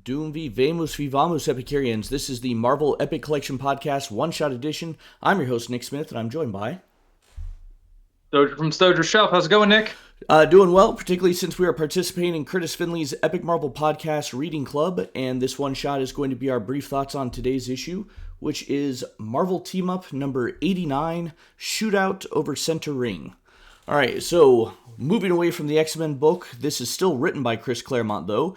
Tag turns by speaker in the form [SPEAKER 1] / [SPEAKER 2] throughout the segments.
[SPEAKER 1] Doom v Vamos v Vamos Epicureans. This is the Marvel Epic Collection Podcast One-Shot Edition. I'm your host, Nick Smith, and I'm joined by...
[SPEAKER 2] Stojr from Stojr Shelf. How's it going, Nick?
[SPEAKER 1] Doing well, particularly since we are participating in Kurtis Findlay's Epic Marvel Podcast Reading Club, and this one-shot is going to be our brief thoughts on today's issue, which is Marvel Team-Up number 89, Shootout over Center Ring. Alright, so moving away from the X-Men book, this is still written by Chris Claremont, though.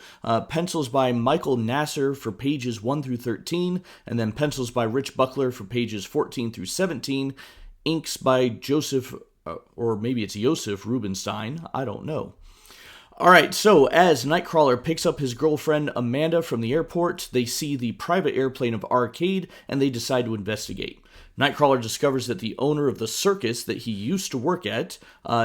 [SPEAKER 1] Pencils by Michael Nasser for pages 1 through 13, and then pencils by Rich Buckler for pages 14 through 17. Inks by Joseph, or maybe it's Joseph Rubinstein, I don't know. Alright, so as Nightcrawler picks up his girlfriend Amanda from the airport, they see the private airplane of Arcade, and they decide to investigate. Nightcrawler discovers that the owner of the circus that he used to work at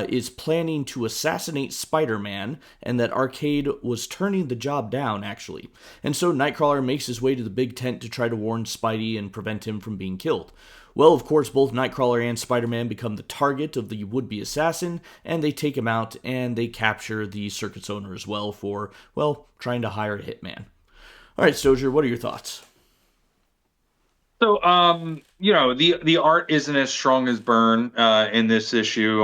[SPEAKER 1] is planning to assassinate Spider-Man, and that Arcade was turning the job down, actually. And so Nightcrawler makes his way to the big tent to try to warn Spidey and prevent him from being killed. Well, of course, both Nightcrawler and Spider-Man become the target of the would-be assassin, and they take him out, and they capture the circus owner as well for, well, trying to hire a hitman. Alright, Stojr, what are your thoughts?
[SPEAKER 2] So, the art isn't as strong as Byrne in this issue,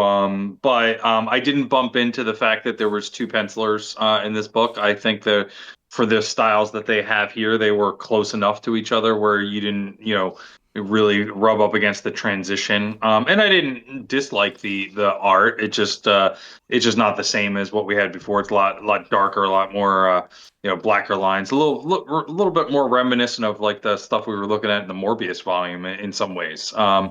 [SPEAKER 2] but I didn't bump into the fact that there was two pencilers in this book. I think that for the styles that they have here, they were close enough to each other where you didn't, really rub up against the transition. And I didn't dislike the art. It's just not the same as what we had before. It's a lot darker, a lot more blacker lines, a little bit more reminiscent of like the stuff we were looking at in the Morbius volume in some ways. I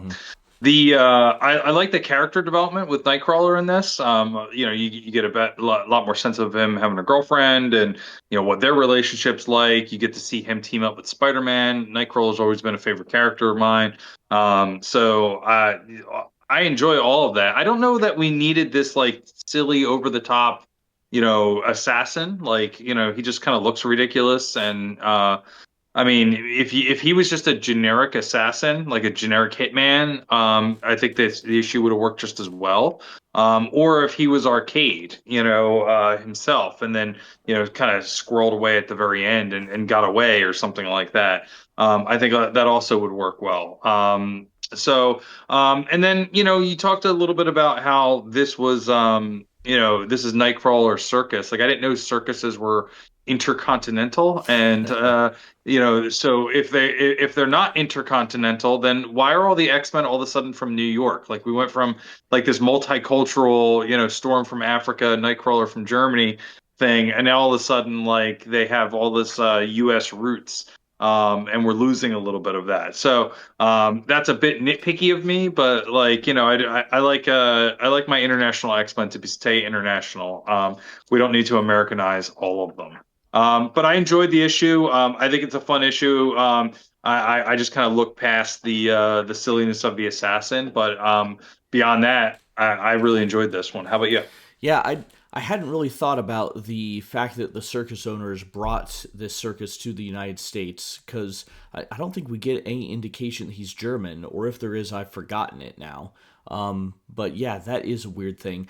[SPEAKER 2] like the character development with Nightcrawler in this. You get a lot more sense of him having a girlfriend and what their relationship's like. You get to see him team up with Spider-Man. Nightcrawler's always been a favorite character of mine. So I enjoy all of that. I don't know that we needed this like silly over the top assassin. Like, he just kind of looks ridiculous. And I mean, if he was just a generic assassin, like a generic hitman, I think that the issue would have worked just as well. Or if he was Arcade, himself, and then kind of squirreled away at the very end and got away or something like that. I think that also would work well. And then you talked a little bit about how this was this is Nightcrawler Circus. Like I didn't know circuses were intercontinental, and so if they're not intercontinental, then why are all the X-Men all of a sudden from New York? Like we went from like this multicultural, Storm from Africa, Nightcrawler from Germany thing, and now all of a sudden like they have all this U.S. roots. And we're losing a little bit of that. So that's a bit nitpicky of me, but like I like my international X-Men to stay international. We don't need to Americanize all of them. But I enjoyed the issue. I think it's a fun issue. I just kind of look past the silliness of the assassin, but beyond that, I really enjoyed this one. How about you?
[SPEAKER 1] Yeah, I hadn't really thought about the fact that the circus owners brought this circus to the United States, because I don't think we get any indication that he's German, or if there is, I've forgotten it now. But yeah, that is a weird thing.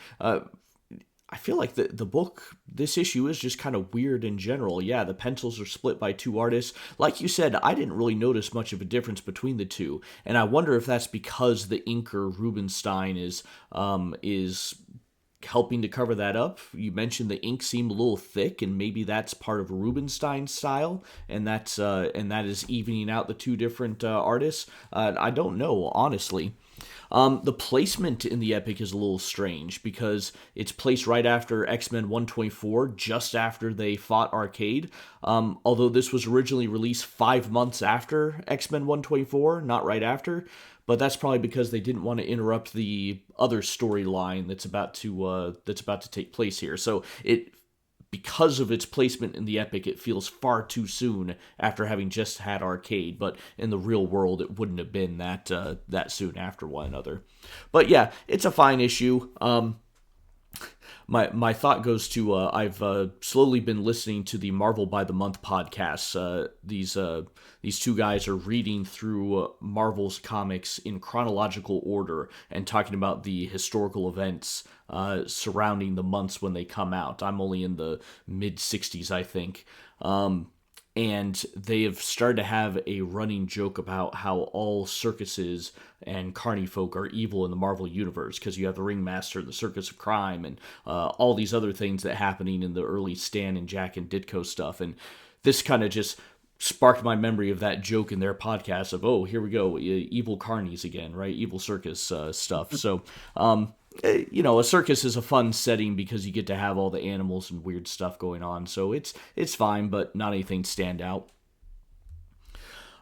[SPEAKER 1] I feel like the book, this issue is just kind of weird in general. Yeah, the pencils are split by two artists. Like you said, I didn't really notice much of a difference between the two, and I wonder if that's because the inker Rubinstein is helping to cover that up. You mentioned the ink seemed a little thick, and maybe that's part of Rubinstein's style, and that is evening out the two different artists. I don't know, honestly. The placement in the epic is a little strange because it's placed right after X-Men 124, just after they fought Arcade. Although this was originally released 5 months after X-Men 124, not right after. But that's probably because they didn't want to interrupt the other storyline that's about to take place here. So because of its placement in the epic, it feels far too soon after having just had Arcade. But in the real world, it wouldn't have been that soon after one another. But yeah, it's a fine issue. My thought goes to I've slowly been listening to the Marvel by the Month podcasts. These two guys are reading through Marvel's comics in chronological order and talking about the historical events surrounding the months when they come out. I'm only in the mid 60s, I think. And they have started to have a running joke about how all circuses and carny folk are evil in the Marvel universe, because you have the Ringmaster, the Circus of Crime, and all these other things that happening in the early Stan and Jack and Ditko stuff. And this kind of just sparked my memory of that joke in their podcast of, oh, here we go, evil carnies again, right? Evil circus stuff. So, a circus is a fun setting because you get to have all the animals and weird stuff going on. So it's fine, but not anything stand out.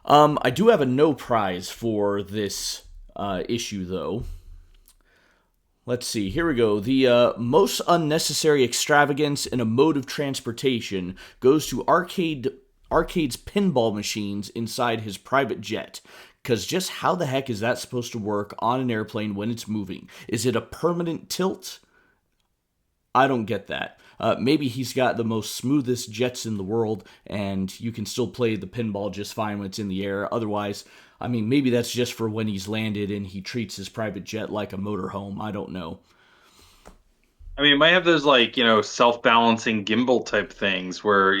[SPEAKER 1] I do have a no prize for this issue, though. Let's see. Here we go. The most unnecessary extravagance in a mode of transportation goes to Arcade's pinball machines inside his private jet. Because just how the heck is that supposed to work on an airplane when it's moving? Is it a permanent tilt? I don't get that. Maybe he's got the most smoothest jets in the world, and you can still play the pinball just fine when it's in the air. Otherwise, I mean, maybe that's just for when he's landed and he treats his private jet like a motorhome. I don't know.
[SPEAKER 2] I mean, it might have those self-balancing gimbal type things where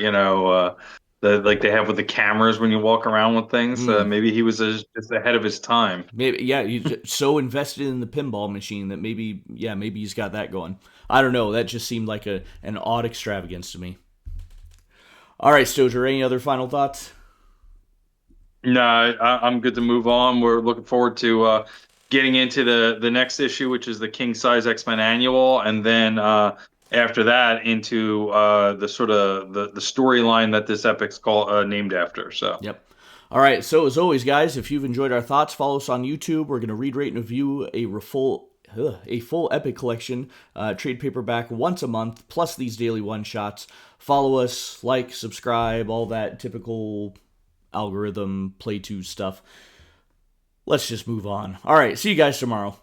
[SPEAKER 2] like they have with the cameras when you walk around with things. Maybe he was just ahead of his time.
[SPEAKER 1] Maybe, yeah, he's so invested in the pinball machine that maybe he's got that going. I don't know. That just seemed like an odd extravagance to me. All right, Stojer, any other final thoughts?
[SPEAKER 2] No, I'm good to move on. We're looking forward to getting into the next issue, which is the King Size X-Men Annual, and then after that into the sort of the storyline that this epic's named after. So.
[SPEAKER 1] Yep. All right. So as always, guys, if you've enjoyed our thoughts, follow us on YouTube. We're going to read, rate, and review a full epic collection, trade paperback once a month, plus these daily one-shots. Follow us, like, subscribe, all that typical algorithm play to stuff. Let's just move on. All right. See you guys tomorrow.